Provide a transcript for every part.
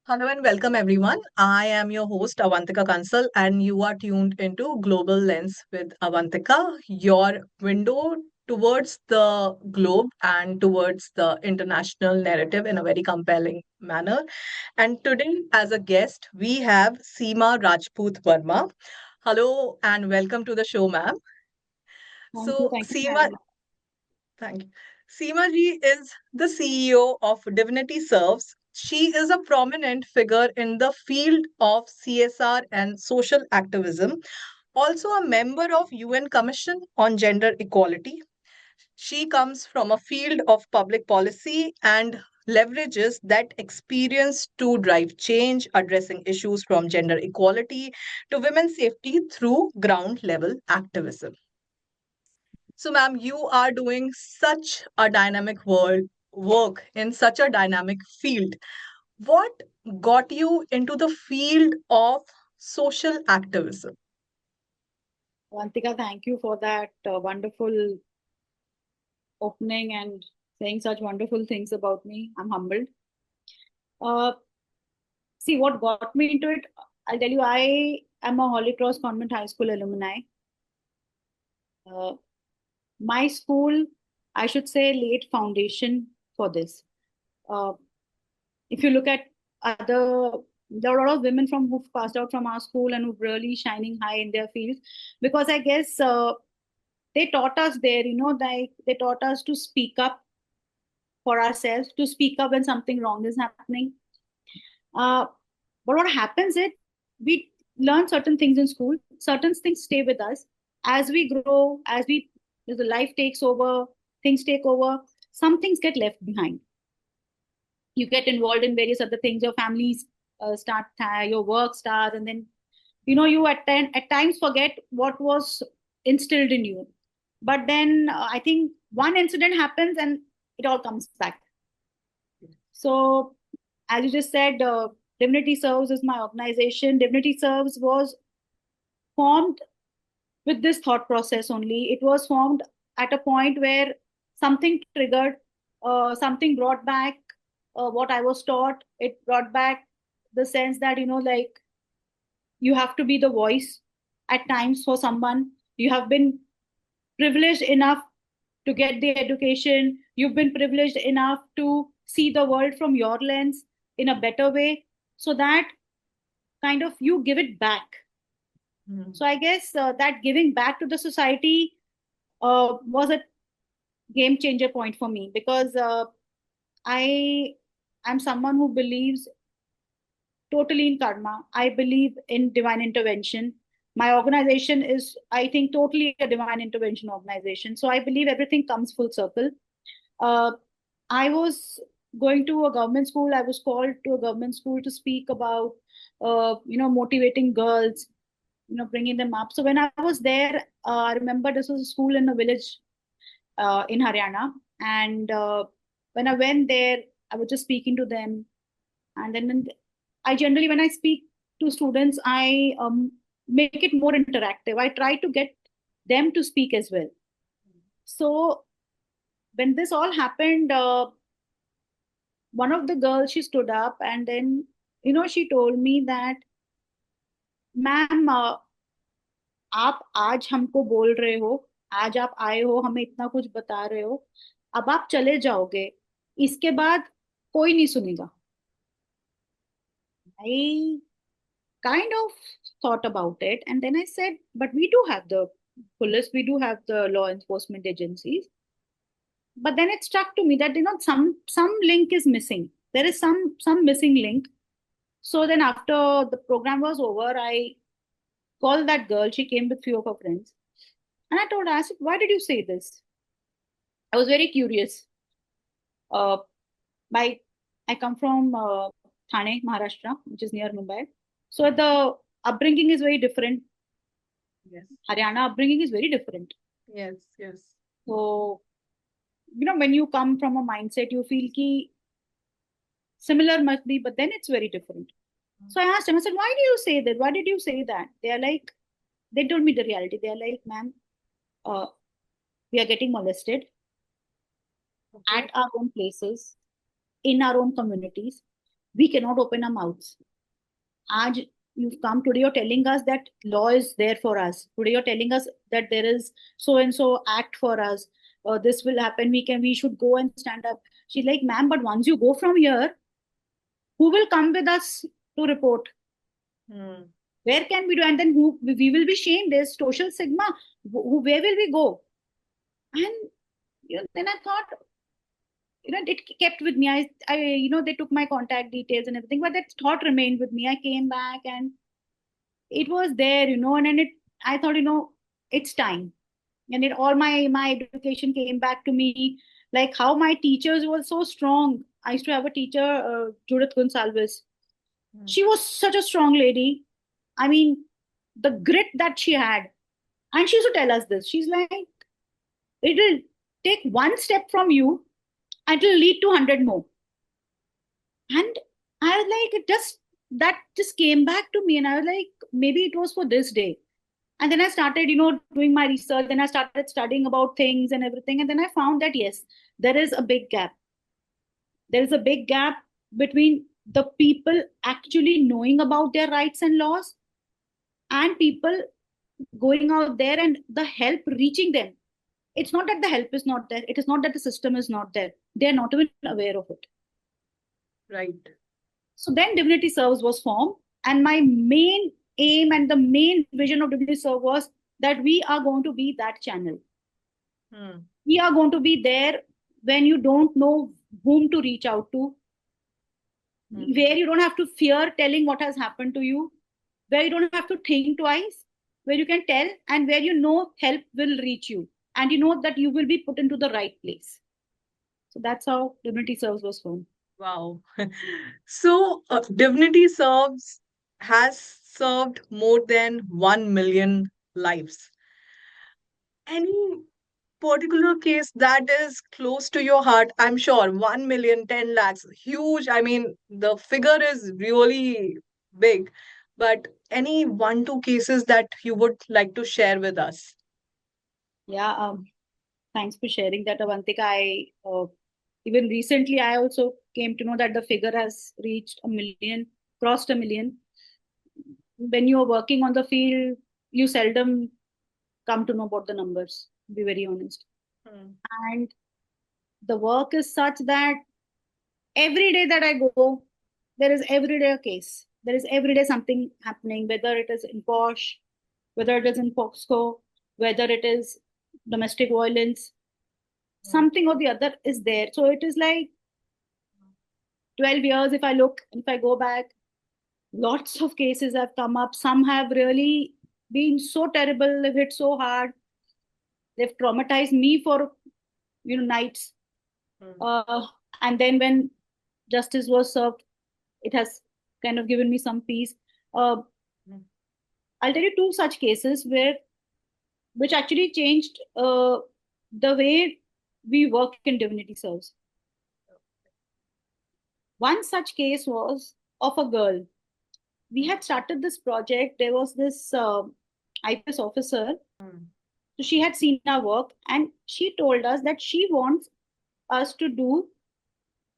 Hello and welcome everyone. I am your host Avantika Kansal and you are tuned into Global Lens with Avantika, your window towards the globe and towards the international narrative in a very compelling manner. And today as a guest we have Seema Rajput Verma. Hello and welcome to the show, ma'am. Thank you. So Thank you for Seema, having me. thank you. Seema ji is the CEO of DVnity Serves. She is a prominent figure in the field of CSR and social activism, also a member of UN Commission on Gender Equality. She comes from a field of public policy and leverages that experience to drive change, addressing issues from gender equality to women's safety through ground level activism. So, ma'am, you are doing such a dynamic work in such a dynamic field. What got you into the field of social activism? Avantika, thank you for that wonderful opening and saying such wonderful things about me. I'm humbled. Uh, See, what got me into it, I'll tell you, I am a Holy Cross Convent High School alumni. Uh, my school, I should say, laid foundation for this. Uh, if you look at other, there are a lot of women from who've passed out from our school and who've really shining high in their fields, because I guess they taught us there, they taught us to speak up for ourselves, to speak up when something wrong is happening. Uh, but what happens is we learn certain things in school, certain things stay with us. As we grow, as the life takes over, things take over, some things get left behind. You get involved in various other things, your families start, your work starts, and then, you at times forget what was instilled in you. But then I think one incident happens and it all comes back. So, as you just said, Divinity Serves is my organization. Divinity Serves was formed with this thought process only. It was formed at a point where something triggered, something brought back what I was taught. It brought back the sense that, like, you have to be the voice at times for someone. You have been privileged enough to get the education. You've been privileged enough to see the world from your lens in a better way, so that kind of you give it back. Hmm. So I guess that giving back to the society was a game changer point for me, because I am someone who believes totally in karma. I believe in divine intervention. My organization is, I think, totally a divine intervention organization. So I believe everything comes full circle. Uh, I was going to a government school. I was called to a government school to speak about, motivating girls, bringing them up. So when I was there, I remember this was a school in a village in Haryana. And when I went there, I was just speaking to them. And then I generally, when I speak to students, I make it more interactive. I try to get them to speak as well. So when this all happened, one of the girls, she stood up, and then, she told me that, ma'am आप आज हमको बोल रहे हो, आज आप आए हो, हमें इतना कुछ बता रहे हो, अब आप चले जाओगे, इसके बाद कोई नहीं सुनेगा. I kind of thought about it, and then I said, but we do have the police, we do have the law enforcement agencies. But then it struck to me that, some link is missing. There is some missing link. So then after the program was over, I called that girl. She came with few of her friends, and I told her, I said, why did you say this? I was very curious. Uh, my I come from Thane, Maharashtra, which is near Mumbai. So the upbringing is very different. Yes, Haryana upbringing is very different. yes, yes. So, when you come from a mindset, you feel ki similar must be, but then it's very different. So I asked them, I said, why do you say that? Why did you say that? They are like, they told me the reality. They are like, ma'am, uh, we are getting molested Okay. at our own places, in our own communities. We cannot open our mouths. Aaj, you've come today, you're telling us that law is there for us. Today, you're telling us that there is so and so act for us. This will happen. We should go and stand up. She's like, ma'am, but once you go from here, who will come with us to report? Where can we do? And then who we will be shamed. There's social stigma. Where will we go? And then I thought, it kept with me. They took my contact details and everything, but that thought remained with me. I came back and it was there, and then I thought, it's time. And all my education came back to me, like how my teachers were so strong. I used to have a teacher, Judith Gonsalves. She was such a strong lady. I mean, the grit that she had. And she used to tell us this. She's like, it'll take one step from you and it'll lead to 100 more. And I was like, that just came back to me. And I was like, maybe it was for this day. And then I started, doing my research. Then I started studying about things and everything. And then I found that, yes, there is a big gap. There is a big gap between the people actually knowing about their rights and laws and people going out there and the help reaching them. It's not that the help is not there. It is not that the system is not there. They're not even aware of it. Right. So then Divinity Serves was formed. And my main aim and the main vision of Divinity Serve was that we are going to be that channel. We are going to be there when you don't know whom to reach out to, where you don't have to fear telling what has happened to you, where you don't have to think twice, where you can tell, and where help will reach you. And you know that you will be put into the right place. So that's how Divinity Serves was formed. Wow. So, Divinity Serves has served more than 1 million lives. Any particular case that is close to your heart? I'm sure 1 million, 10 lakhs, huge. I mean, the figure is really big. But any one, two cases that you would like to share with us? Yeah, thanks for sharing that, Avantika. Even recently, I also came to know that the figure has reached a million, crossed a million. When you are working on the field, you seldom come to know about the numbers, to be very honest. And the work is such that every day that I go, there is every day a case. There is every day something happening, whether it is in POSH, whether it is in POXCO, whether it is domestic violence, something or the other is there. So it is like 12 years, if I go back, lots of cases have come up. Some have really been so terrible, they've hit so hard, they've traumatized me for nights. And then when justice was served, it has kind of given me some peace. I'll tell you two such cases which actually changed the way we work in Divinity Serves. One such case was of a girl. We had started this project. There was this IPS officer. So she had seen our work and she told us that she wants us to do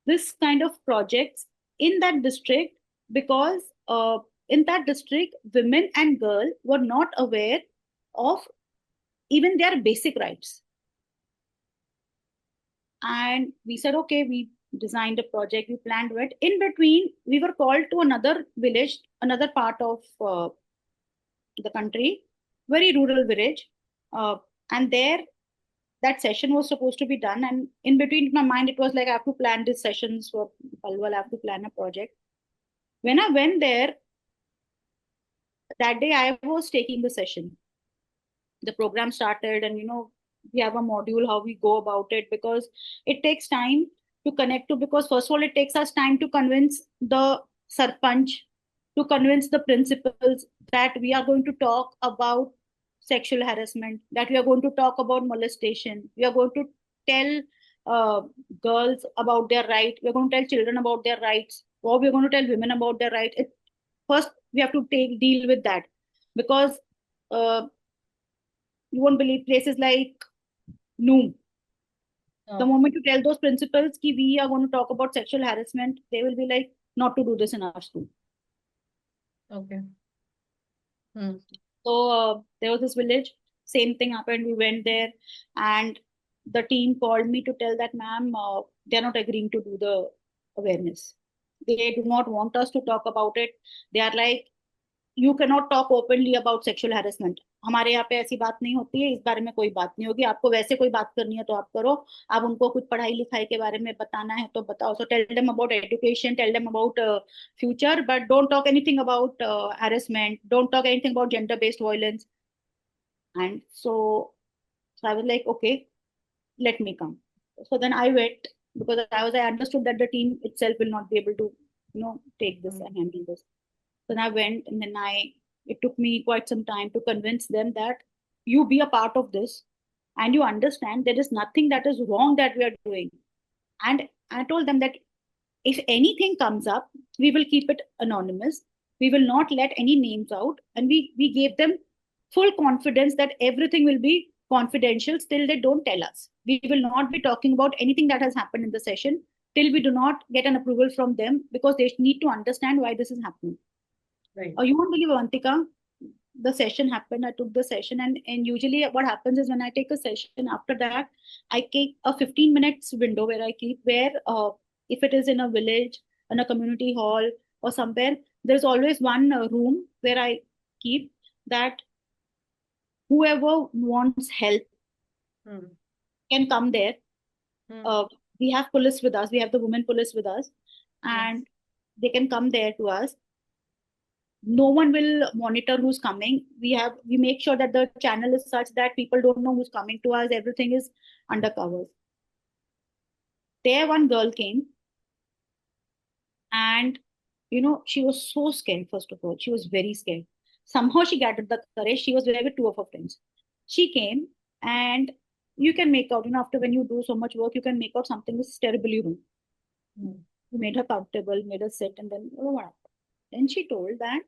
this kind of projects in that district because in that district, women and girls were not aware of even their basic rights. And we said, okay, we designed a project, we planned it. In between, we were called to another village, another part of the country, very rural village. And there, that session was supposed to be done. And in between, my mind, it was like, I have to plan these sessions for Palwal, I have to plan a project. When I went there, that day I was taking the session. The program started, and we have a module how we go about it, because it takes time to connect to, because first of all, it takes us time to convince the sarpanch, to convince the principals that we are going to talk about sexual harassment, that we are going to talk about molestation, we are going to tell girls about their right, we are going to tell children about their rights, or we are going to tell women about their rights. First we have to deal with that, because you won't believe places like Noom. The moment you tell those principals that we are going to talk about sexual harassment, they will be like, not to do this in our school. Okay. Hmm. So there was this village, same thing happened. We went there, and the team called me to tell that, ma'am, they're not agreeing to do the awareness. They do not want us to talk about it. They are like, you cannot talk openly about sexual harassment. हमारे यहाँ पे ऐसी बात नहीं होती है, इस बारे में कोई बात नहीं होगी, आपको वैसे कोई बात करनी है तो आप करो, आप उनको कुछ पढ़ाई लिखाई के बारे में बताना है तो बताओ. So tell them about education, tell them about future, but don't talk anything about harassment, don't talk anything about gender based violence. And so I was like, okay, let me come. So then I went, because I understood that the team itself will not be able to, take this and handle this. So then I went, and then it took me quite some time to convince them that you be a part of this, and you understand there is nothing that is wrong that we are doing. And I told them that if anything comes up, we will keep it anonymous. We will not let any names out. And we gave them full confidence that everything will be confidential till they don't tell us. We will not be talking about anything that has happened in the session till we do not get an approval from them, because they need to understand why this is happening. Right. You won't believe, Avantika, the session happened. I took the session, and usually what happens is when I take a session, after that, I keep a 15 minutes window where I keep where if it is in a village, in a community hall or somewhere, there's always one room where I keep that whoever wants help Hmm. can come there. Hmm. We have police with us. We have the women police with us, and Yes. they can come there to us. No one will monitor who's coming. We make sure that the channel is such that people don't know who's coming to us. Everything is undercover. There one girl came, and she was so scared. First of all, she was very scared. Somehow she gathered the courage. She was there with two of her friends. She came, and you can make out, after when you do so much work, you can make out something is terribly wrong. Hmm. We made her comfortable, made her sit, and then what happened? Then she told that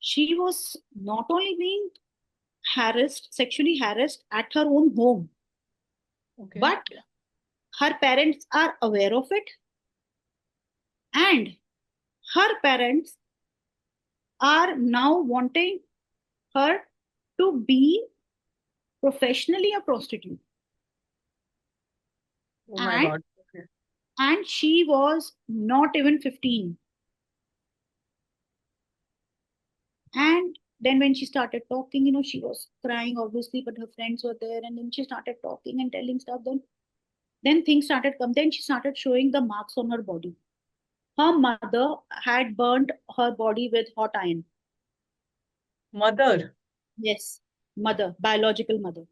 she was not only being sexually harassed at her own home, Okay. but her parents are aware of it, and her parents are now wanting her to be professionally a prostitute. Oh my And God. Okay. she was not even 15. And then when she started talking, she was crying obviously, but her friends were there, and then she started talking and telling stuff. Then things started come. Then she started showing the marks on her body. Her mother had burnt her body with hot iron. Mother. Yes, mother, biological mother.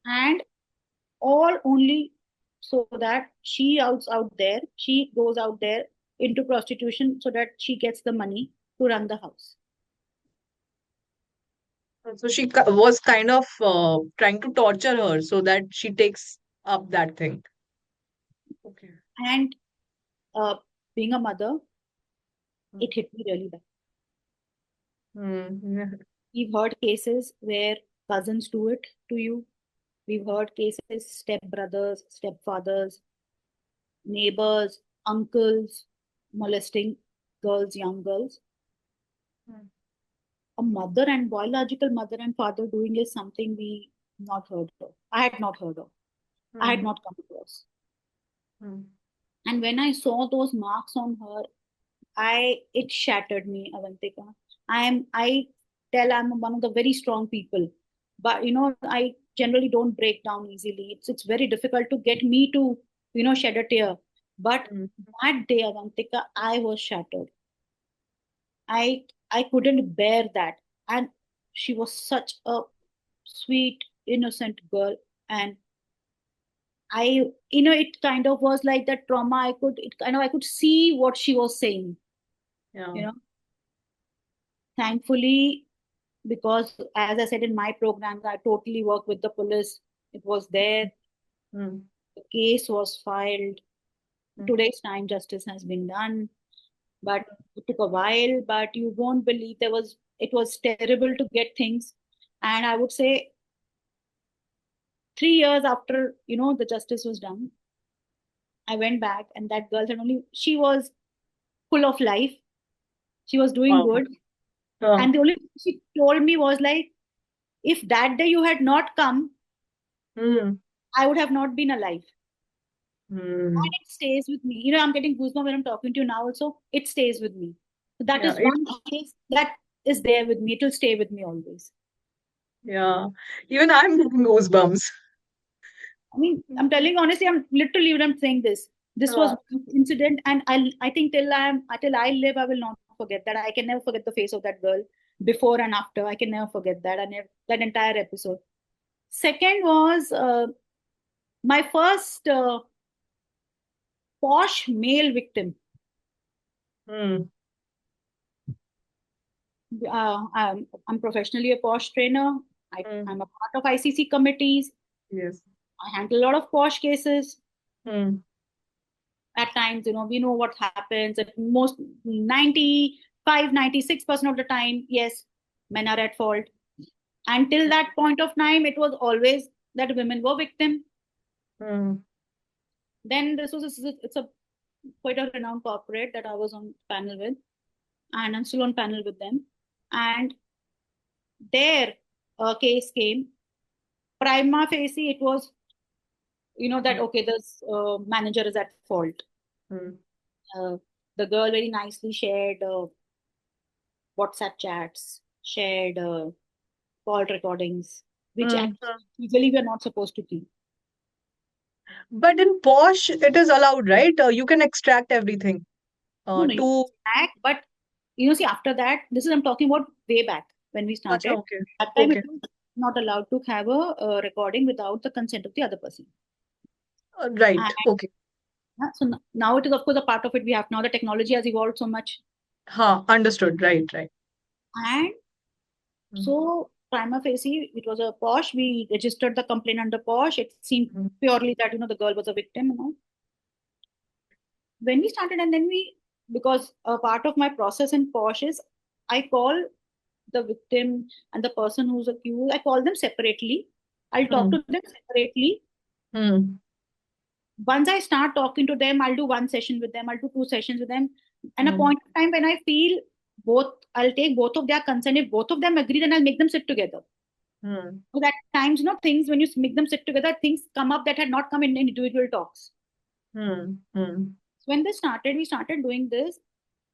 And all only so that she goes out there into prostitution so that she gets the money to run the house. So she was kind of trying to torture her so that she takes up that thing. Okay. And uh, being a mother, Hmm. it hit me really bad. Hmm. Yeah. We've heard cases where cousins do it to you. We've heard cases, stepbrothers, stepfathers, neighbors, uncles molesting girls, young girls. Hmm. A mother and biological mother and father doing is something we not heard of. I had not heard of. I had Hmm. not come across. Hmm. And when I saw those marks on her, it shattered me, Avantika. I tell I'm one of the very strong people, but I generally don't break down easily. It's very difficult to get me to shed a tear. But Hmm. that day, Avantika, I was shattered. I couldn't bear that, and she was such a sweet, innocent girl, and it kind of was like that trauma. I could see what she was saying. Yeah. You know, thankfully, because as I said in my programs, I totally work with the police. It was there. Hmm. The case was filed. Hmm. Today's time, justice has been done, but it took a while. But you won't believe it was terrible to get things, and I would say 3 years after the justice was done, I went back, and that girl said only she was full of life. She was doing Wow. good. Uh, And the only thing she told me was like, if that day you had not come, mm, I would have not been alive. And mm. it stays with me. I'm getting goosebumps when I'm talking to you now also. It stays with me. So that Yeah. is one case that is there with me. It will stay with me always. Yeah. Even I'm getting goosebumps. I mean, I'm telling you honestly, I'm literally when I'm saying this. This was Uh, one incident, and I think till I live, I will not forget that. I can never forget the face of that girl before and after. I can never forget that. And that entire episode. Second was my first posh male victim. mm, I'm professionally a posh trainer. mm. I'm a part of ICC committees. Yes. I handle a lot of posh cases. Mm, At times, we know what happens. At most 95, 96% of the time, yes, men are at fault. Until that point of time, it was always that women were victim. mm, Then it's a quite a renowned corporate that I was on panel with, and I'm still on panel with them. And their case came prima facie. It was that mm, okay, this manager is at fault. mm, Uh, the girl very nicely shared WhatsApp chats, shared call recordings, which mm. actually legally we are not supposed to keep. But in Posh, it is allowed, right? You can extract everything. No, no, you To back, but see, after that, this is I'm talking about way back when we Acha, started. okay. That time it Okay. was not allowed to have a recording without the consent of the other person. Right. And Okay. so now it is, of course, a part of it. We have now the technology has evolved so much. Ha, understood. Right, right. And Mm, so, prima facie, it was a posh. We registered the complaint under posh. It seemed mm, purely that the girl was a victim. When we started, and then because a part of my process in posh is I call the victim and the person who's accused. I call them separately. I'll talk mm, to them separately. mm, Once I start talking to them, I'll do one session with them. I'll do two sessions with them. And a mm, point of time when I feel both, I'll take both of their consent. If both of them agree, then I'll make them sit together. mm, So that times, things when you make them sit together, things come up that had not come in individual talks. mm, mm. So when we started doing this,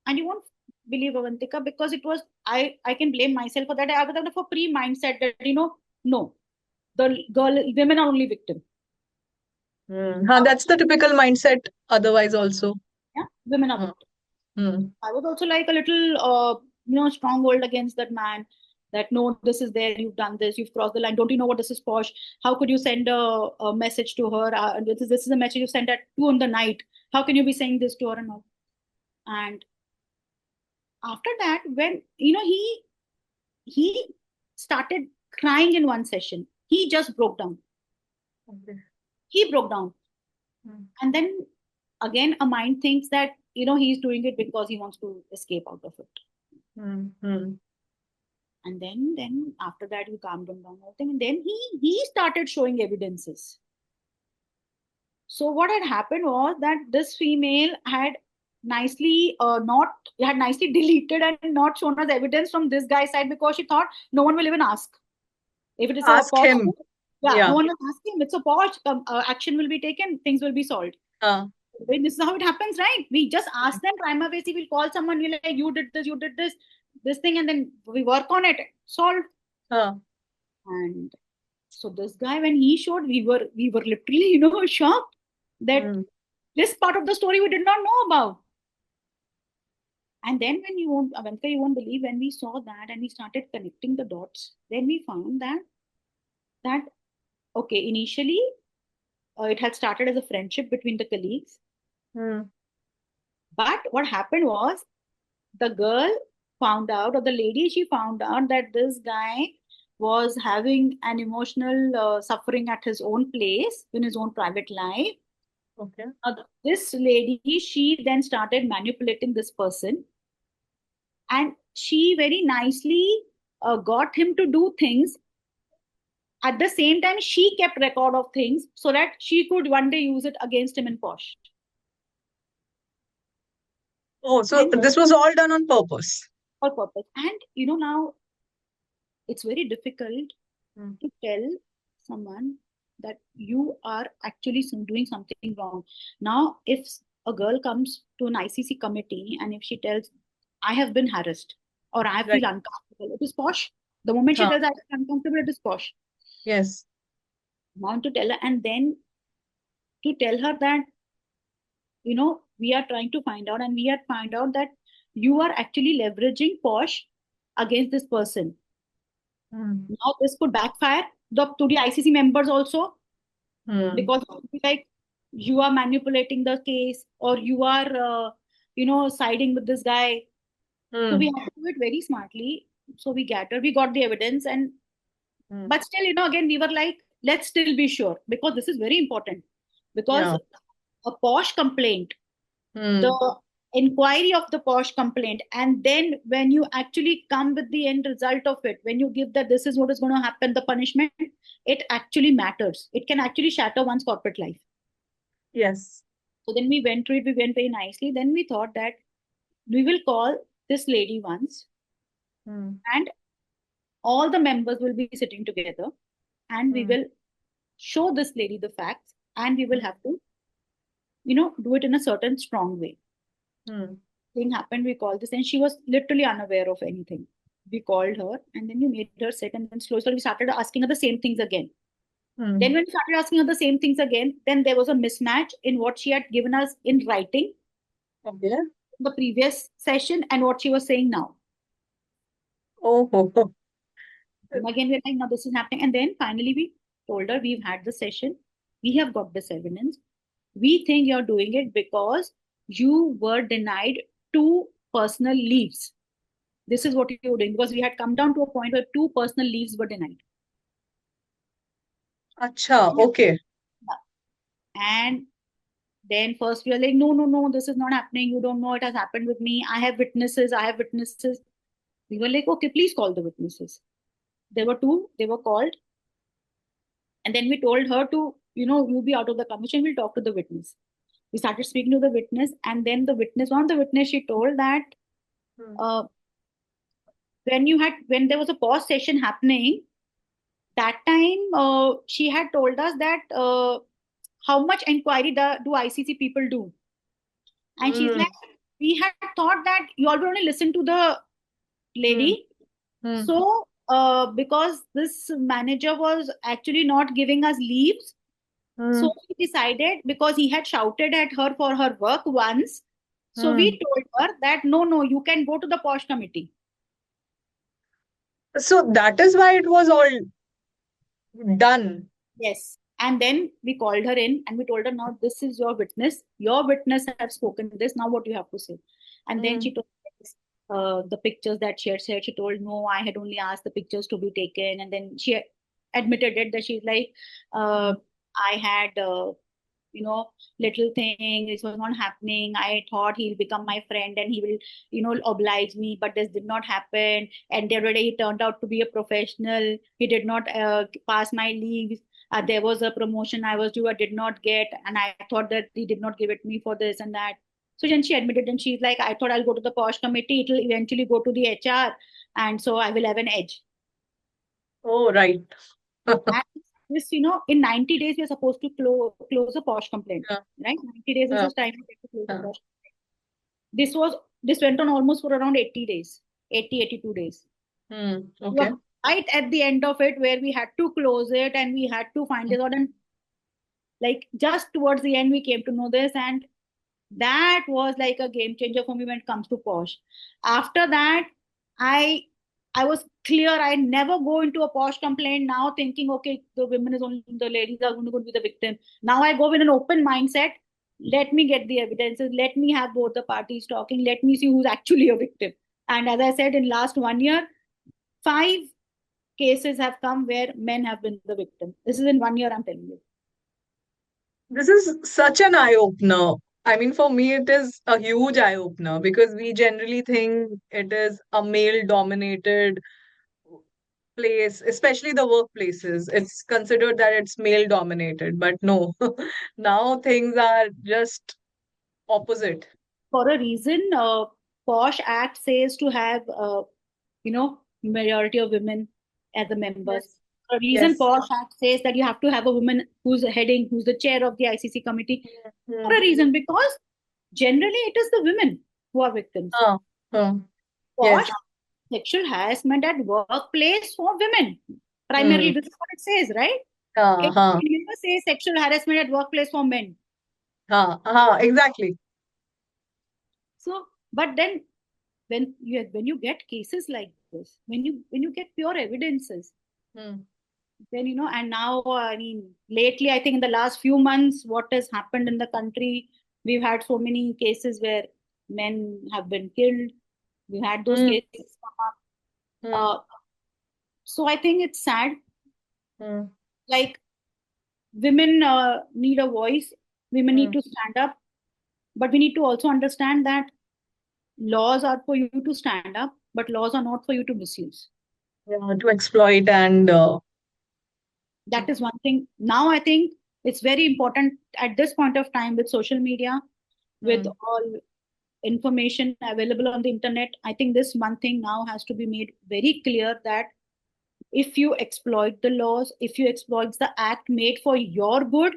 and you won't believe Avantika because it was I can blame myself for that. I was of a pre mindset that no, the women are only victim. Mm. Ha, that's the typical mindset otherwise also. Yeah, women are Uh, victim. mm, I was also like a little stronghold against that man. That no, this is there. You've done this. You've crossed the line. Don't you know what this is posh? How could you send a message to her? This is a message you sent at 2 in the night. How can you be saying this to her and all? And after that, when he started crying in one session. He just broke down. okay. He broke down. Mm, And then again, a mind thinks that, he's doing it because he wants to escape out of it. mm, mm, And then after that, he calmed him down. Everything. And then he started showing evidences. So what had happened was that this female had nicely deleted and not shown us evidence from this guy's side because she thought no one will even ask. If it is a ask posh, him. yeah, no Yeah. one will ask him. It's a posh, action will be taken, things will be solved. Uh, This is how it happens, right? We just ask them prima facie, we'll call someone, we're like, you did this thing, and then we work on it, solved. uh, And so this guy, when he showed, we were literally, shocked that mm, this part of the story we did not know about. And then when Avantika, you won't believe when we saw that and we started connecting the dots, then we found that okay, initially it had started as a friendship between the colleagues. mm, But what happened was the girl found out, or the lady, she found out that this guy was having an emotional suffering at his own place in his own private life. okay. This lady, she then started manipulating this person, and she very nicely got him to do things. At the same time, she kept record of things so that she could one day use it against him in posh. Oh, so And this was all done on purpose. for purpose. And now it's very difficult Mm. to tell someone that you are actually doing something wrong. Now, if a girl comes to an ICC committee and if she tells, I have been harassed or I feel Right. uncomfortable, it is posh. The moment she Huh. tells I feel uncomfortable, it is posh. Yes. Want to tell her, and then to tell her that, we are trying to find out, and we had find out that you are actually leveraging posh against this person. Mm. Now, this could backfire to the ICC members also, Mm. because it would be like you are manipulating the case, or you are siding with this guy. So we Mm. have to do it very smartly. So we got the evidence, and Mm. but still, again, we were like, let's still be sure, because this is very important. Because Yeah. a posh complaint, the Mm. inquiry of the posh complaint, and then when you actually come with the end result of it, when you give that this is what is going to happen, the punishment, it actually matters. It can actually shatter one's corporate life. Yes. So then we went through it, we went very nicely. Then we thought that we will call this lady once, Mm. and all the members will be sitting together, and we Mm. will show this lady the facts, and we will have to, do it in a certain strong way. Mm. Thing happened, we called this, and she was literally unaware of anything. We called her, and then we made her sit, and then slowly we started asking her the same things again. Then Mm. when we started asking her the same things again, then there was a mismatch in what she had given us in writing Okay. the previous session and what she was saying now. Oh, oh, oh. And again, we're like, no, this is happening. And then finally, we told her, we've had the session, we have got this evidence. We think you're doing it because you were denied 2 personal leaves. This is what you were doing, because we had come down to a point where 2 personal leaves were denied. Acha. Okay. And then first we are like, no, no, no, this is not happening. You don't know, it has happened with me. I have witnesses. I have witnesses. We were like, okay, please call the witnesses. There were two, they were called. And then we told her to, you be out of the commission, we'll talk to the witness. We started speaking to the witness, and then one of the witness, she told that Mm. uh, when there was a pause session happening, that time she had told us that how much inquiry do ICC people do? And she's Mm. like, we had thought that you all will only listen to the Mm. lady. Mm. So, because this manager was actually not giving us leaves, so Mm. we decided, because he had shouted at her for her work once. So we Mm. told her that no, no, you can go to the posh committee. So that is why it was all done. Yes. And then we called her in and we told her, now this is your witness. Your witness have spoken this. Now what you have to say? And then she Mm. told us, the pictures that she had shared. She told, no, I had only asked the pictures to be taken. And then she admitted it, that she's like, Mm. I had, little thing. This was not happening. I thought he'll become my friend and he will, oblige me. But this did not happen. And the other day he turned out to be a professional. He did not pass my leaves. There was a promotion I was due, I did not get, and I thought that he did not give it me for this and that. So then she admitted, and she's like, I thought I'll go to the posh committee. It'll eventually go to the HR, and so I will have an edge. Oh, right. And this, in 90 days, we're supposed to close a posh complaint, Yeah. right? 90 days is Yeah. the time to close a Yeah. posh. This went on almost for around 80 days, 82 days. Mm. We were Okay. right at the end of it, where we had to close it and we had to find this out. And like just towards the end, we came to know this, and that was like a game changer for me when it comes to posh. After that, i I was clear, I never go into a posh complaint now thinking, okay, the women is only, the ladies are going to be the victim. Now I go with an open mindset. Let me get the evidences, let me have both the parties talking, let me see who's actually a victim. And as I said, in last 1 year, 5 cases have come where men have been the victim. This is in 1 year, I'm telling you. This is such an eye opener. I mean, for me, it is a huge eye opener because we generally think it is a male dominated place, especially the workplaces. It's considered that it's male dominated, but no, now things are just opposite. for a reason, POSH Act says to have, majority of women as the members. Yes. A reason Yes. POSH Act says that you have to have a woman who's who's the chair of the ICC committee. For a Hmm. reason, because generally it is the women who are victims. Uh, uh, POSH yes. sexual harassment at workplace for women. Primarily, Hmm. this is what it says, right? It Huh. never says sexual harassment at workplace for men. Exactly. So, but then when you get cases like this, when you get pure evidences, Hmm. then and now I mean, lately I think in the last few months, what has happened in the country, we've had so many cases where men have been killed. We've had those Hmm. cases come up. Hmm. Uh, so I think it's sad. Hmm. Like, women need a voice. Women need Hmm. to stand up, but we need to also understand that laws are for you to stand up, but laws are not for you to misuse. Yeah, to exploit and That is one thing. Now I think it's very important at this point of time, with social media, with hmm. all information available on the internet. I think this one thing now has to be made very clear, that if you exploit the laws, if you exploit the act made for your good,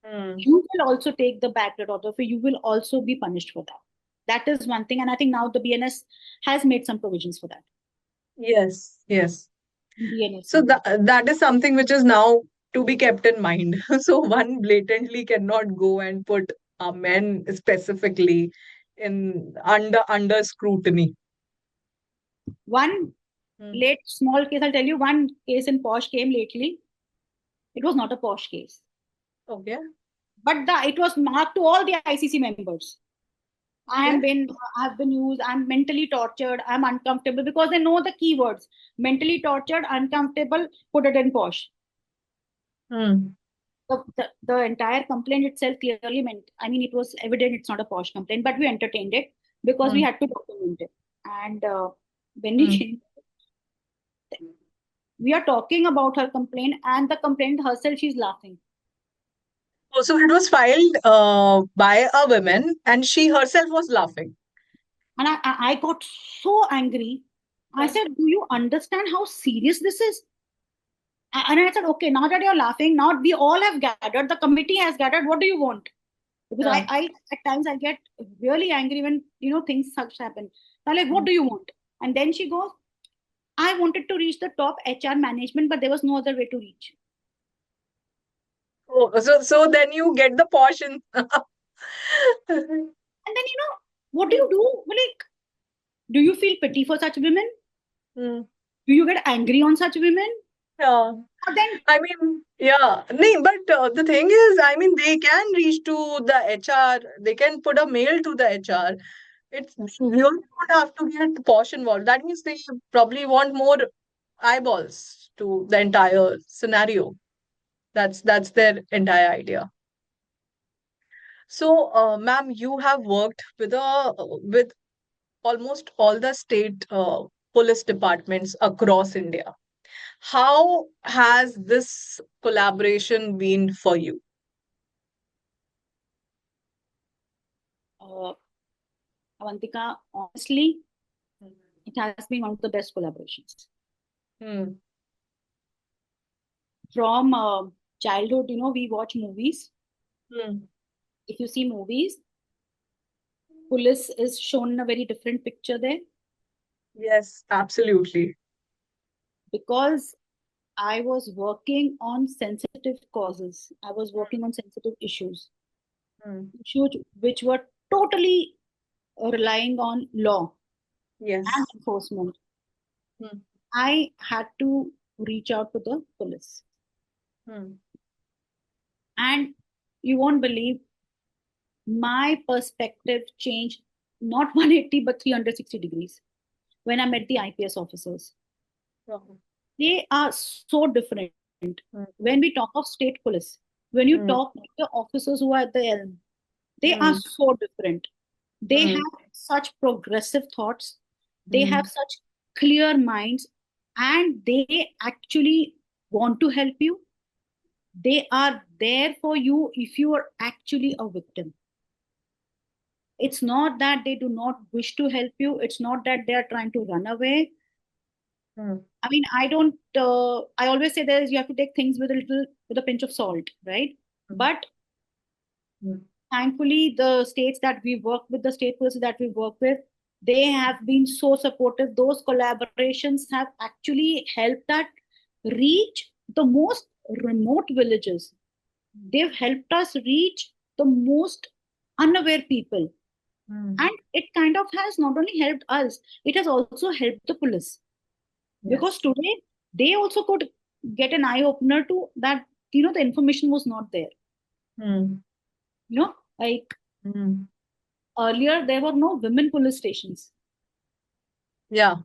Hmm. you will also take the back of it. You will also be punished for that. That is one thing. And I think now the BNS has made some provisions for that. Yes. Yes. BNS So only. that is something which is now to be kept in mind. So one blatantly cannot go and put men specifically in under scrutiny. One Hmm. late small case, I'll tell you one case in Posh came lately. It was not a Posh case, Okay. but it was marked to all the ICC members. Okay. I have been used. I'm mentally tortured. I'm uncomfortable, because they know the keywords: mentally tortured, uncomfortable. Put it in Posh. Hmm. The entire complaint itself clearly meant. I mean, it was evident it's not a Posh complaint, but we entertained it because we Hmm. had to document it. And when we Hmm. came, we are talking about her complaint, and the complaint herself, she's laughing. Oh, so it was filed by a woman, and she herself was laughing. And I got so angry. I Huh. said, "Do you understand how serious this is?" And I said, "Okay, now that you're laughing, now we all have gathered, the committee has gathered. What do you want?" Because Huh. I at times I get really angry when things such happen. I'm like, "What Hmm. do you want?" And then she goes, "I wanted to reach the top HR management, but there was no other way to reach." Oh, so then you get the portion. And then what do you do? Like, do you feel pity for such women? Hmm. Do you get angry on such women? Yeah. Or then I mean, yeah. Nee, but the thing is, I mean, they can reach to the HR. They can put a mail to the HR. It's you don't have to get Posh involved. That means they probably want more eyeballs to the entire scenario. That's their entire idea. So, ma'am, you have worked with almost all the state police departments across India. How has this collaboration been for you? uh, Avantika, honestly, it has been one of the best collaborations. Hmm. From childhood, we watch movies. Hmm. If you see movies, police is shown in a very different picture there, Yes, absolutely. because I was working on sensitive causes. I was working on sensitive Hmm. issues which were totally relying on law and Yes. enforcement. Hmm. I had to reach out to the police. Hmm. And you won't believe, my perspective changed not 180 but 360 degrees when I met the IPS officers. Wow. They are so different. Hmm. When we talk of state police, when you Hmm. talk to the officers who are at the helm, they are Hmm. so different. They Hmm. have such progressive thoughts, they have Hmm. such clear minds, and they actually want to help you. They are there for you if you are actually a victim. It's not that they do not wish to help you. It's not that they are trying to run away. Hmm. I mean, I don't. I always say there is you have to take things with a pinch of salt, right? Hmm. But Hmm. thankfully, the states that we work with, the state policies that we work with, they have been so supportive. Those collaborations have actually helped us reach the most remote villages. They've helped us reach the most unaware people. Hmm. And it kind of has not only helped us, it has also helped the police. Because Yes. today, they also could get an eye opener to that, the information was not there. Hmm. Like Hmm. earlier, there were no women police stations. Yeah.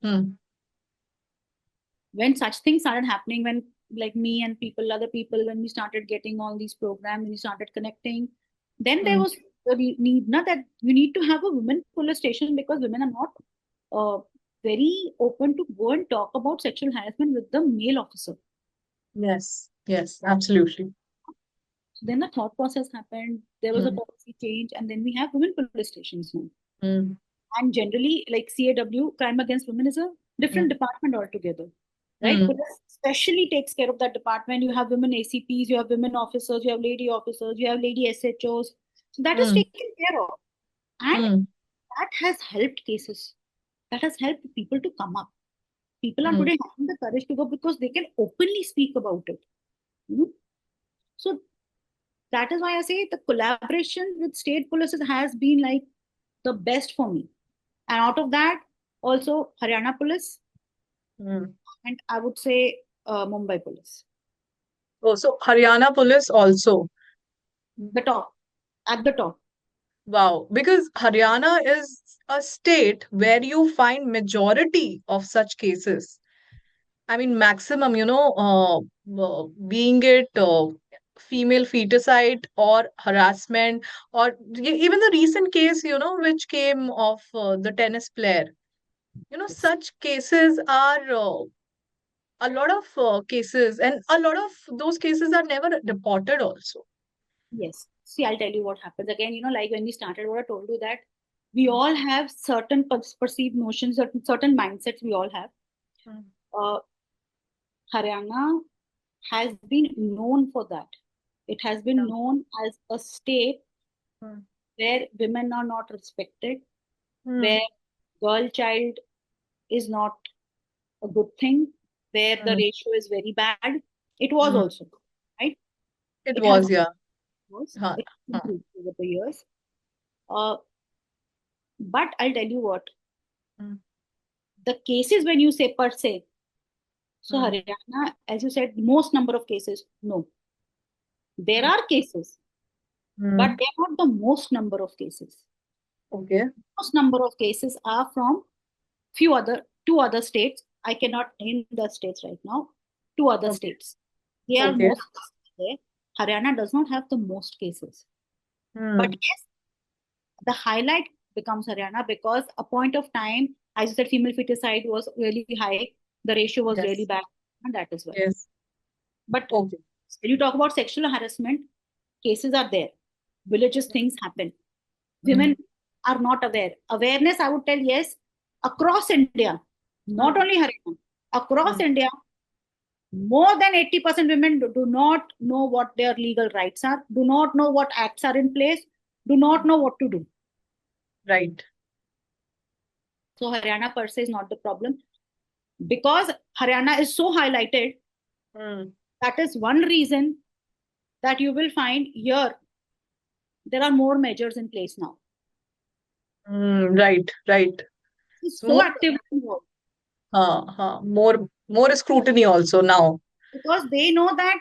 Hmm. When such things started happening, when like me and other people, when we started getting all these programs, we started connecting, then there Hmm. was a need, not that you need to have a women police station because women are not uh, very open to go and talk about sexual harassment with the male officer. Yes. Yes. Absolutely. So then the thought process happened, there was a Hmm. policy change, and then we have women police stations now. Hmm. And generally, like CAW, crime against women, is a different Hmm. department altogether, right? Hmm. Police especially takes care of that department. You have women ACPs, you have women officers, you have lady officers, you have lady SHOs. So that is Hmm. taken care of. And Hmm. that has helped cases. That has helped people to come up. People are Hmm. today having the courage to go because they can openly speak about it. You know? So that is why I say the collaboration with state polices has been like the best for me. And out of that, also Haryana police, Hmm. and I would say Mumbai police. Oh, so Haryana police also. The top, at the top. Wow, because Haryana is a state where you find majority of such cases. I mean, maximum, being it female feticide or harassment, or even the recent case, which came of the tennis player. Yes. Such cases are a lot of cases, and a lot of those cases are never reported also. Yes. See, I'll tell you what happens. Again, like when we started, what I told you that we all have certain perceived notions, certain mindsets we all have. Mm. Haryana has been known for that. It has been Yeah. known as a state Mm. where women are not respected, where Mm. girl child is not a good thing, where the Mm. ratio is very bad. It was Mm. also, right? It It has was, yeah. was Huh. it Huh. improved over the years. Uh, but I'll tell you what, Mm. the cases when you say per se, so Mm. Haryana, as you said, most number of cases, no. There Mm. are cases, but Mm. they are not the most number of cases. Okay. Most number of cases are from two other states. I cannot name the states right now. Two other Okay. states. They are Okay. most there. Haryana does not have the most cases. But Mm. yes, the highlight becomes Haryana because a point of time, as you said, female feticide was really high. The ratio was really Yes. bad, and that is why. Yes. But Okay. when you talk about sexual harassment, cases are there. Villages things happen. Women Mm. are not aware. Awareness, I would tell, yes, across India, not Mm. only Haryana, across Mm. India, more than 80% women do not know what their legal rights are, do not know what acts are in place, do not Mm. know what to do. Right. So Haryana per se is not the problem. Because Haryana is so highlighted, Mm. that is one reason that you will find here there are more measures in place now. Mm. Right. Right. It's so More, actively involved more scrutiny also now. because they know that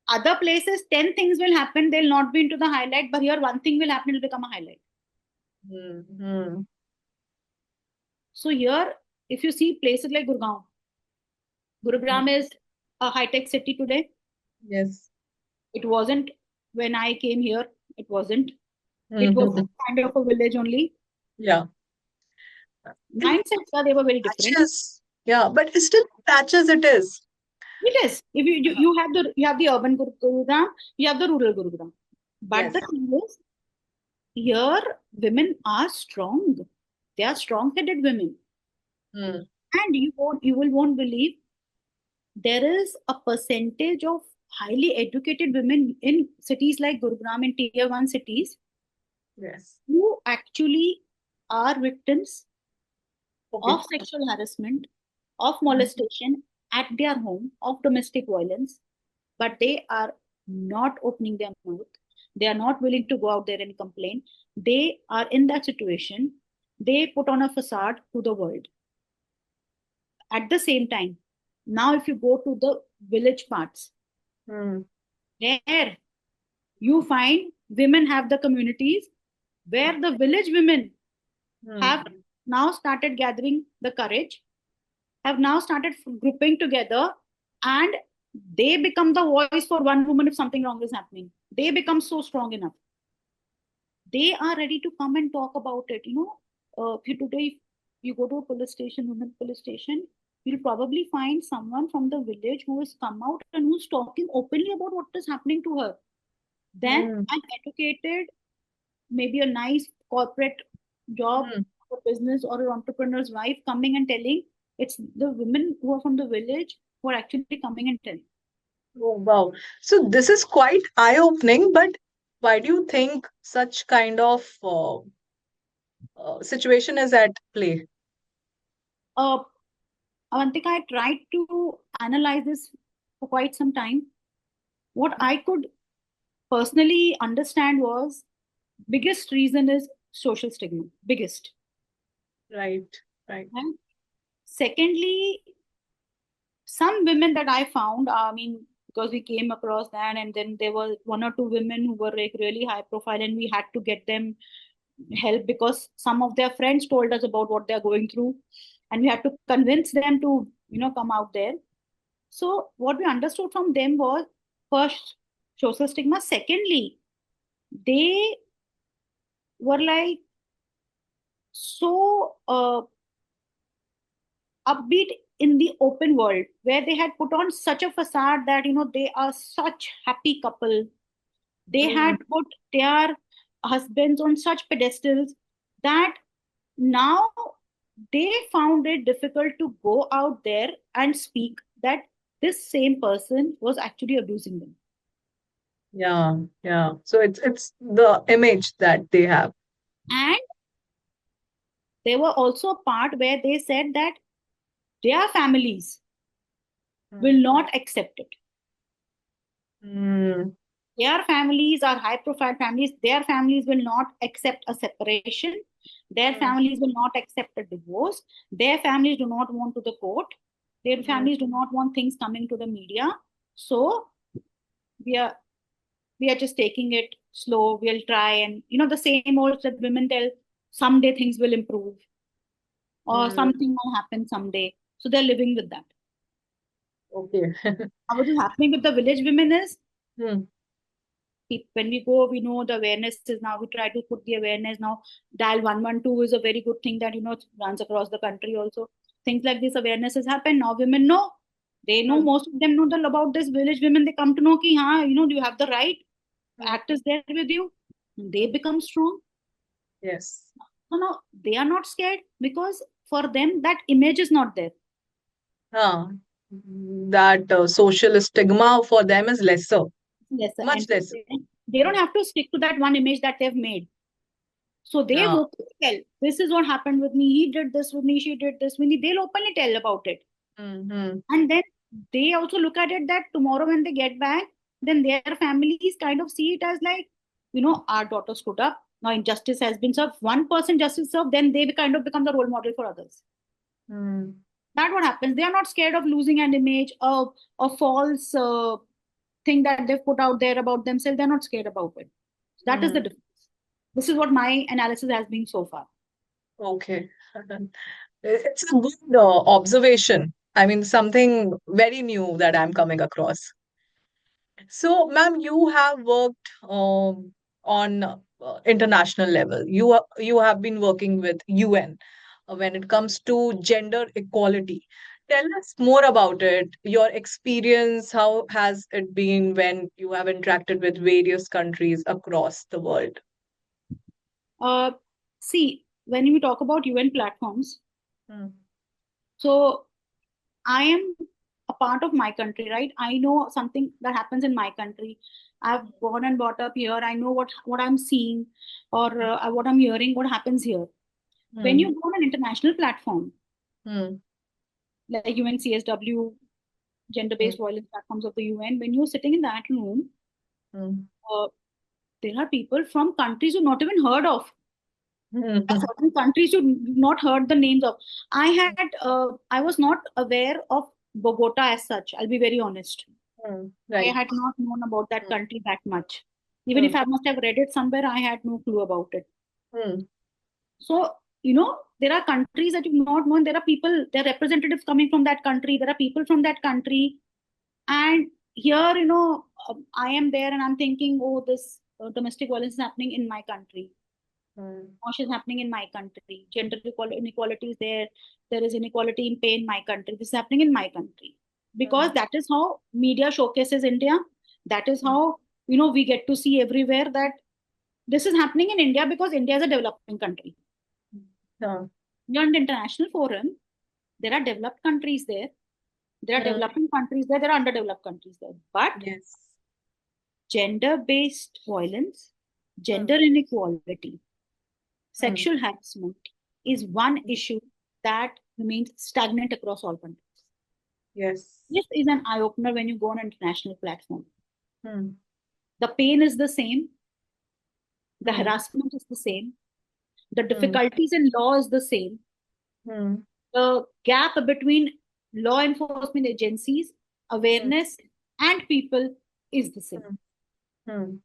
other places 10 things will happen, they'll not be into the highlight, but here one thing will happen, it'll become a highlight. Mm. Mm. So here, if you see places like Gurgaon, Mm. Gurugram is a high-tech city today. Yes. It wasn't when I came here. It wasn't. It was Mm-hmm. kind of a village only. Yeah. In Mindsets they were very different. patches. Yeah, but still patches it is. It is. If you have the urban Gurugram, you have the rural Gurugram. But Yes. the thing is, here women are strong. They are strong-headed women. Hmm. And you won't believe there is a percentage of highly educated women in cities like Gurugram in tier one cities Yes. who actually are victims Okay. of sexual harassment, of Hmm. molestation at their home, of domestic violence, but they are not opening their mouth. They are not willing to go out there and complain. They are in that situation. They put on a facade to the world. At the same time, now if you go to the village parts, Hmm. there you find women have the communities where the village women have Hmm. now started gathering the courage, have now started grouping together, and they become the voice for one woman if something wrong is happening. They become so strong enough. They are ready to come and talk about it. If you today, if you go to a police station, women police station, you'll probably find someone from the village who has come out and who's talking openly about what is happening to her. Then Hmm. an educated, maybe a nice corporate job Hmm. or business or an entrepreneur's wife coming and telling. It's the women who are from the village who are actually coming and telling. Oh, wow. So this is quite eye-opening, but why do you think such kind of situation is at play? uh, Avantika, I tried to analyze this for quite some time. What I could personally understand was biggest reason is social stigma. Biggest. Right, right. Right? Secondly, some women that I found, I mean, because we came across that, and then there were one or two women who were like really high profile, and we had to get them help because some of their friends told us about what they're going through, and we had to convince them to, come out there. So, what we understood from them was first, social stigma. Secondly, they were like so upbeat in the open world where they had put on such a facade that they are such happy couple. They Hmm. had put their husbands on such pedestals that now they found it difficult to go out there and speak that this same person was actually abusing them. Yeah, yeah. So it's the image that they have. And there were also a part where they said that their families Hmm. will not accept it. Hmm. Their families are high profile families. Their families will not accept a separation. Their Hmm. families will not accept a divorce. Their families do not want to the court. Their Hmm. families do not want things coming to the media. So we are we are just taking it slow. We'll try, and the same old that women tell, someday things will improve or Hmm. something will happen someday. So they're living with that. Okay. Now, what is happening with the village women is Hmm. when we go, we know the awareness is now. We try to put the awareness now. Dial 112 is a very good thing that it runs across the country also. Things like this awareness has happened. Now women know. They know, Hmm. most of them know about this village women. They come to know ki, you have the right. Hmm. Act is there with you. They Hmm. become strong. Yes. So now they are not scared because for them that image is not there. Huh. That social stigma for them is lesser, Yes, much and for lesser. them, they don't Hmm. have to stick to that one image that they've made. So they Yeah. openly tell, this is what happened with me. He did this with me. She did this with me. They'll openly tell about it. Mm-hmm. And then they also look at it that tomorrow when they get back, then their families kind of see it as like, our daughter stood up. Now injustice has been served. One person justice served, then they kind of become the role model for others. Mm. That's what happens. They are not scared of losing an image of a false thing that they've put out there about themselves. They're not scared about it. That is the Mm. difference. This is what my analysis has been so far. Okay. It's a good observation. I mean, something very new that I'm coming across. So, ma'am, you have worked on international level. You have been working with UN when it comes to gender equality. Tell us more about it. Your experience. How has it been when you have interacted with various countries across the world? See, when we talk about UN platforms, Mm. so I am a part of my country, right? I know something that happens in my country. I've born and brought up here. I know what I'm seeing, or what I'm hearing, what happens here. When you Mm. go on an international platform Mm. like UNCSW, gender-based Mm. violence platforms of the UN, when you're sitting in that room, Mm. uh, there are people from countries you've not even heard of. There are Mm. certain countries you've not heard the names of. I was not aware of Bogota as such. I'll be very honest. Mm. I Right. had not known about that Mm. country that much. Even if Mm. I must have read it somewhere, I had no clue about it. Mm. So, there are countries that you've not known. There are people, there are representatives coming from that country. There are people from that country. And here, I am there and I'm thinking, oh, this domestic violence is happening in my country. Mm. Mosh is happening in my country. Gender inequality is there. There is inequality in pay in my country. This is happening in my country. Because Mm. that is how media showcases India. That is how, we get to see everywhere that this is happening in India because India is a developing country. Yeah. You're in the international forum, there are developed countries there. There are Mm. developing countries there. There are underdeveloped countries there. But Yes. gender-based violence, gender Mm. inequality, Mm. sexual harassment is one Mm. issue that remains stagnant across all countries. Yes. This is an eye opener when you go on an international platform. Mm. The pain is the same, the Mm. harassment is the same, the Mm. difficulties in law is the same, Mm. the gap between law enforcement agencies, Mm. awareness, and people is the same. Mm. Mm.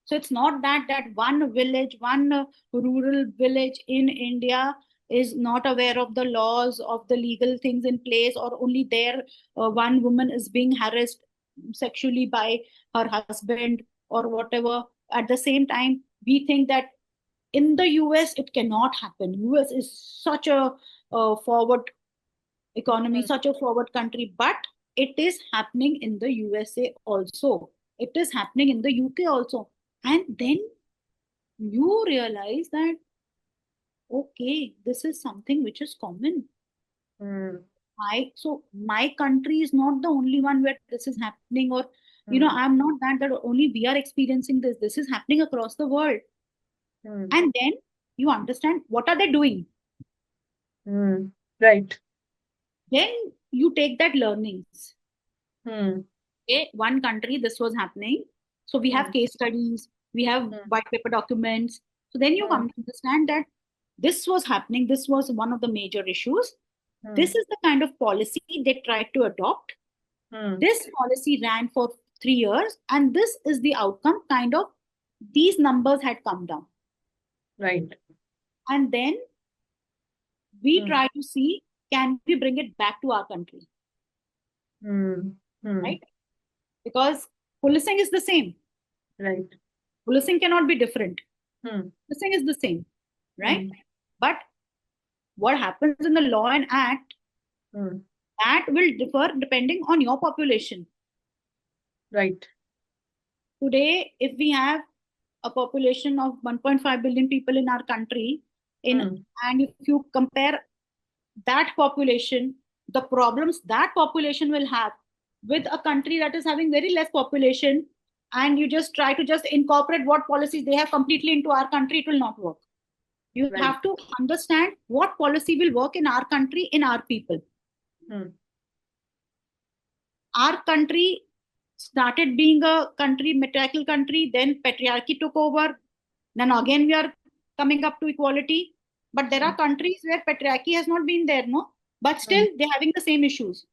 So it's not that one village, one rural village in India is not aware of the laws of the legal things in place, or only there one woman is being harassed sexually by her husband or whatever. At the same time, we think that in the US it cannot happen. US is such a forward economy, Mm. such a forward country, but it is happening in the USA also. It is happening in the UK also. And then you realize that, okay, this is something which is common. Mm. My country is not the only one where this is happening, or Mm. I'm not that only we are experiencing this. This is happening across the world. Mm. And then you understand what are they doing. Mm. Right. Then you take that learnings. Mm. Okay, one country this was happening, so we have Mm. case studies, we have Mm. white paper documents. So then you Mm. come to understand that this was happening, this was one of the major issues. This Mm. is the kind of policy they tried to adopt. Mm. This policy ran for 3 years, and this is the outcome. Kind of these numbers had come down. Right. And then we Mm. try to see, can we bring it back to our country, Mm. Mm. right? Because policing is the same. Right. Policing cannot be different. Mm. Policing is the same, right? Mm. But what happens in the law and act, Mm. that will differ depending on your population. Right. Today, if we have a population of 1.5 billion people in our country, Mm. and if you compare that population, the problems that population will have with a country that is having very less population, and you just try to just incorporate what policies they have completely into our country, it will not work. You Right. have to understand what policy will work in our country, in our people. Mm. Our country started being a country, matriarchal country, then patriarchy took over. Then again, we are coming up to equality. But there are Mm. countries where patriarchy has not been there, no? But Mm. still, they're having the same issues.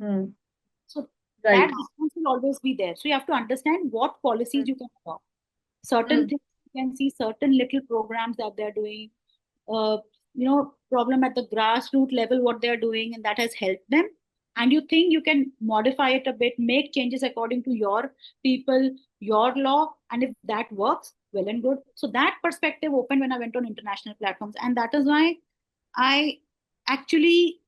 Mm. So that Right. difference will always be there. So you have to understand what policies Mm. you can adopt. Certain Mm. things you can see, certain little programs that they're doing, uh, problem at the grassroots level, what they're doing, and that has helped them. And you think you can modify it a bit, make changes according to your people, your law, and if that works, well and good. So that perspective opened when I went on international platforms, and that is why I actually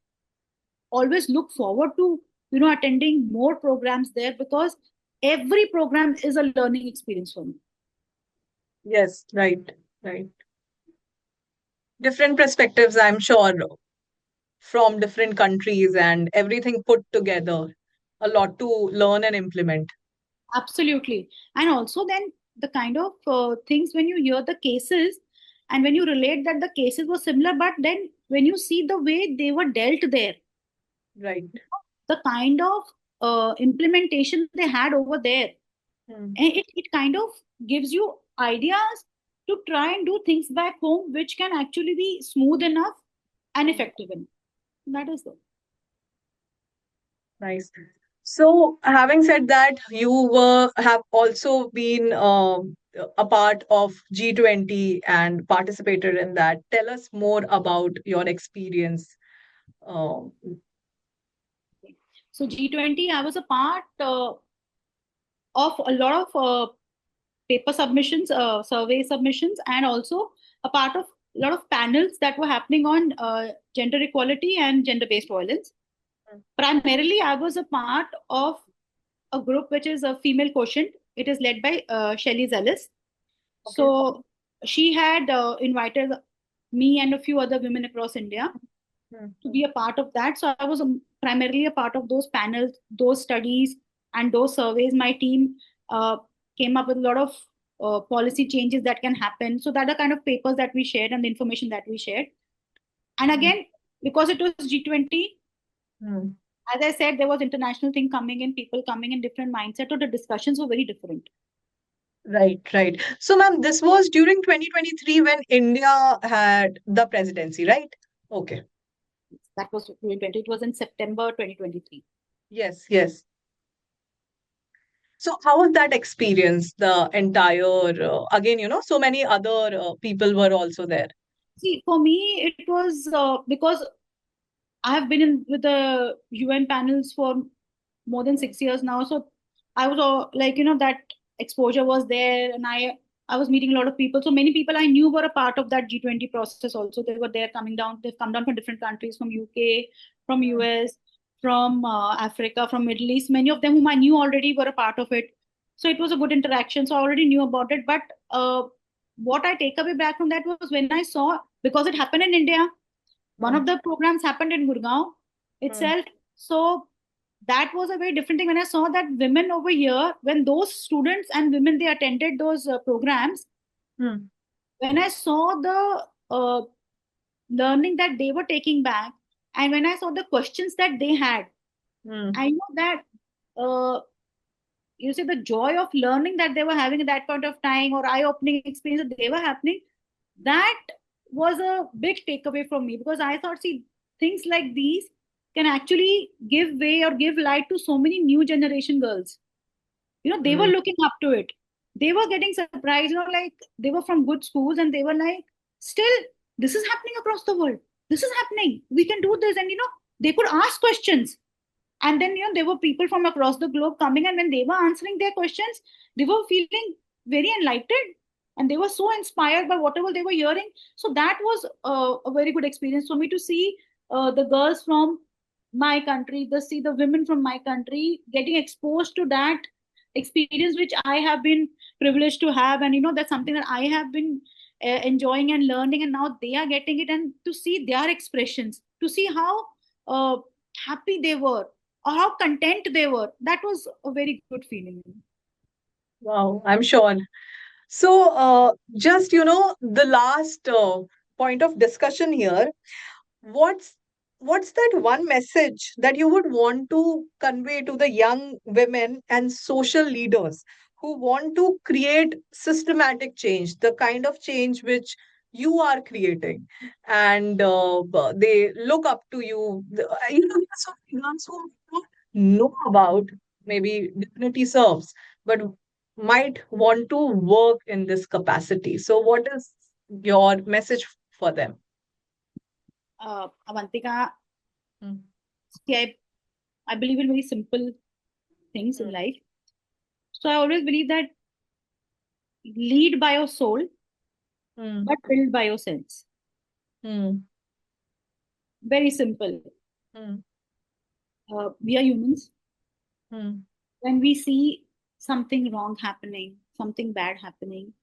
always look forward to attending more programs there, because every program is a learning experience for me. Yes. Right. Right. Different perspectives, I'm sure, from different countries and everything put together. A lot to learn and implement. Absolutely. And also then the kind of things when you hear the cases and when you relate that the cases were similar, but then when you see the way they were dealt there, Right. the kind of implementation they had over there, Hmm. and it kind of gives you ideas to try and do things back home, which can actually be smooth enough and Hmm. effective enough. That is the Nice. So, having said that, you were have also been a part of G20 and participated in that. Tell us more about your experience. Um, so G20. I was a part of a lot of paper submissions, survey submissions, and also a part of a lot of panels that were happening on gender equality and gender-based violence. Primarily, I was a part of a group which is a female quotient. It is led by Shelley Zellis. okay. So she had invited me and a few other women across India Hmm. to be a part of that. So I was primarily a part of those panels, those studies, and those surveys. My team uh, came up with a lot of policy changes that can happen. So that are kind of papers that we shared and the information that we shared. And Hmm. again, because it was G20, Hmm. as I said, there was international thing coming in, people coming in different mindset, or the discussions were very different. Right, right. So, ma'am, this was during 2023 when India had the presidency, right? Okay. That was 2020. It was in September 2023. Yes, yes. So, how was that experience? The entire, again, so many other people were also there. See, for me, it was because I have been in with the UN panels for more than 6 years now. So I was all, like, that exposure was there, and I was meeting a lot of people. So many people I knew were a part of that G20 process also. They were there coming down. They've come down from different countries, from UK, from Mm, US, from Africa, from Middle East. Many of them whom I knew already were a part of it. So it was a good interaction. So I already knew about it. But what I take away back from that was when I saw, because it happened in India, one mm, of the programs happened in Gurgaon mm, itself. So that was a very different thing when I saw that women over here, when those students and women they attended those programs, mm, when I saw the learning that they were taking back, and when I saw the questions that they had, mm, I know that uh, you see the joy of learning that they were having at that point of time, or eye-opening experience that they were happening, that was a big takeaway from me, because I thought, see, things like these can actually give way or give light to so many new generation girls. They were mm, looking up to it. They were getting surprised, like they were from good schools and they were like, still, this is happening across the world. This is happening. We can do this. And, they could ask questions. And then, there were people from across the globe coming. And when they were answering their questions, they were feeling very enlightened. And they were so inspired by whatever they were hearing. So that was a very good experience for me to see the girls from my country, see the women from my country getting exposed to that experience which I have been privileged to have, and that's something that I have been enjoying and learning, and now they are getting it, and to see their expressions, to see how uh, happy they were or how content they were, that was a very good feeling. wow, I'm sure. So, just, the last point of discussion here, what's what's that one message that you would want to convey to the young women and social leaders who want to create systematic change, the kind of change which you are creating, and they look up to you. There's so many girls who don't know about maybe divinity serves, but might want to work in this capacity. So, what is your message for them? Avantika, Mm, see, I believe in very simple things in mm, life. So I always believe that lead by your soul, mm, but build by your sense. mm, Very simple. mm, We are humans. mm, When we see something wrong happening, something bad happening,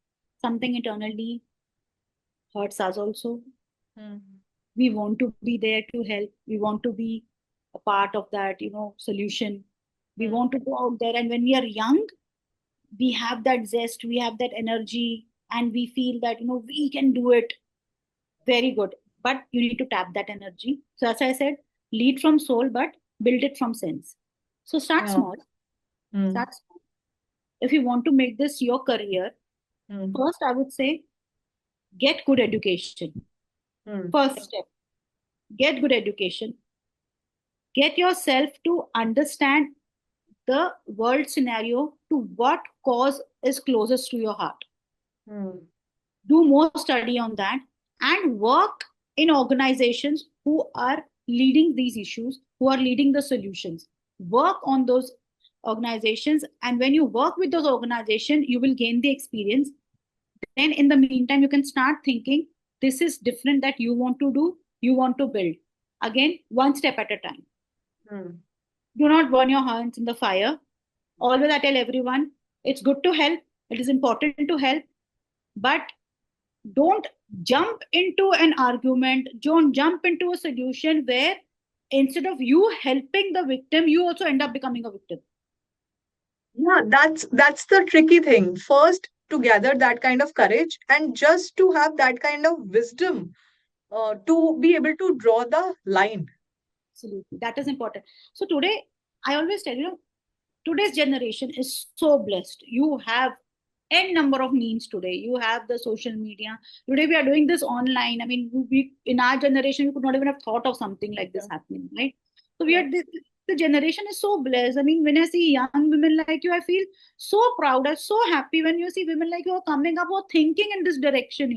something internally hurts us also. Hmm. We want to be there to help. We want to be a part of that, solution. We Hmm. want to go out there. And when we are young, we have that zest, we have that energy, and we feel that, we can do it. Very good. But you need to tap that energy. So, as I said, lead from soul, but build it from sense. So, start Yeah. small. Hmm. Start small. If you want to make this your career, Hmm. first, I would say get good education. Hmm. First step, get good education. Get yourself to understand the world scenario, to what cause is closest to your heart. Hmm. Do more study on that, and work in organizations who are leading these issues, who are leading the solutions. Work on those organizations, and when you work with those organizations, you will gain the experience. Then in the meantime, you can start thinking, this is different that you want to do, you want to build. Again, one step at a time. Hmm. Do not burn your hands in the fire. Always I tell everyone, it's good to help, it is important to help, but don't jump into an argument, don't jump into a solution where instead of you helping the victim, you also end up becoming a victim. Yeah, that's the tricky thing. First, to gather that kind of courage and just to have that kind of wisdom to be able to draw the line. Absolutely, that is important. So today, I always tell you, today's generation is so blessed. You have n number of means today. You have the social media. Today we are doing this online. I mean, we in our generation we could not even have thought of something like Yeah. this happening, right? So we Hmm. are the generation is so blessed. I mean, when I see young women like you, I feel so proud. I'm so happy when you see women like you are coming up or thinking in this direction.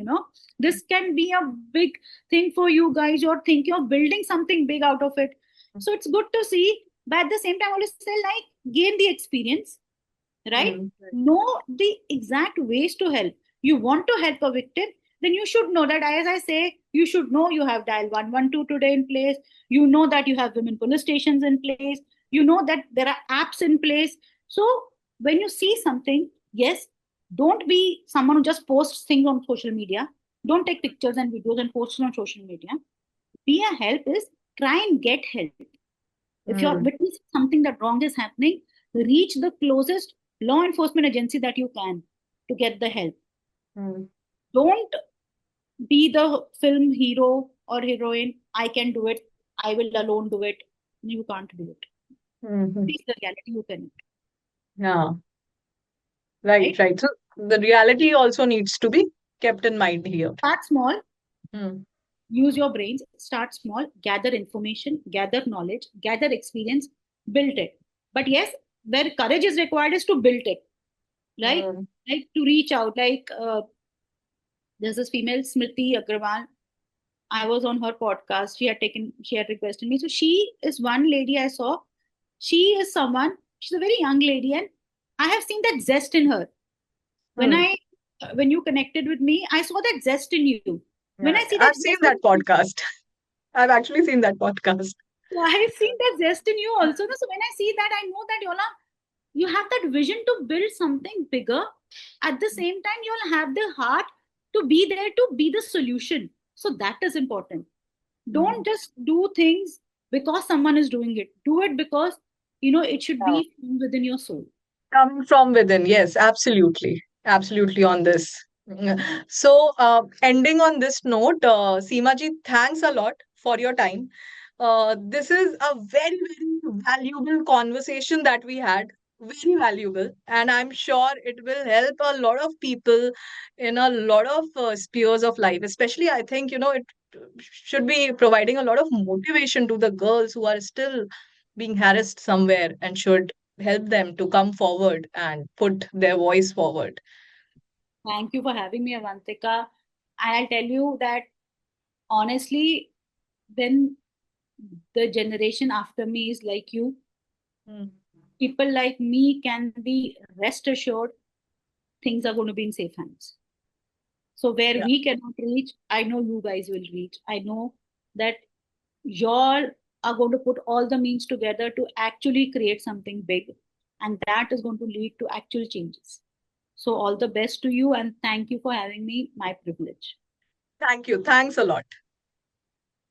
This can be a big thing for you guys. You're thinking of building something big out of it. So it's good to see. But at the same time, I always say like gain the experience, right? Hmm. Know the exact ways to help. You want to help a victim, then you should know that, as I say, you should know you have dial 112 today in place. You know that you have women police stations in place. You know that there are apps in place. So when you see something, yes, don't be someone who just posts things on social media. Don't take pictures and videos and post it on social media. Be a help is try and get help. If you're Hmm. witnessing something that wrong is happening, reach the closest law enforcement agency that you can to get the help. Hmm. Don't be the film hero or heroine. I can do it. I will alone do it. You can't do it. Hmm. Face the reality you can, Yeah, right, right? right. So the reality also needs to be kept in mind here. Start small, Hmm. use your brains, start small, gather information, gather knowledge, gather experience, build it. But yes, where courage is required is to build it, right? Hmm. Like to reach out, like there's this female Smriti Agrawal. I was on her podcast. She had requested me. So she is one lady I saw. She is someone, she's a very young lady, and I have seen that zest in her. When Hmm. when you connected with me, I saw that zest in you. When I Yeah, see that I've seen zest that in podcast. I've actually seen that podcast. so I have seen that zest in you also. No? So when I see that, I know that you have that vision to build something bigger. At the same time, you'll have the heart to be there to be the solution. So that is important. Hmm. Don't just do things because someone is doing it. Do it because it should Yeah. be within your soul. Coming from within, yes, absolutely. Absolutely on this. So, ending on this note, Seema ji, thanks a lot for your time. This is a very, very valuable conversation that we had. Very valuable. And I'm sure it will help a lot of people in a lot of spheres of life. Especially, I think, it should be providing a lot of motivation to the girls who are still being harassed somewhere and should help them to come forward and put their voice forward. Thank you for having me, Avantika. And I'll tell you that honestly, when the generation after me is like you, Mm. people like me can be rest assured things are going to be in safe hands. So where Yeah. we cannot reach, I know you guys will reach. I know that y'all are going to put all the means together to actually create something big. And that is going to lead to actual changes. So all the best to you and thank you for having me. My privilege. Thank you. Thanks a lot.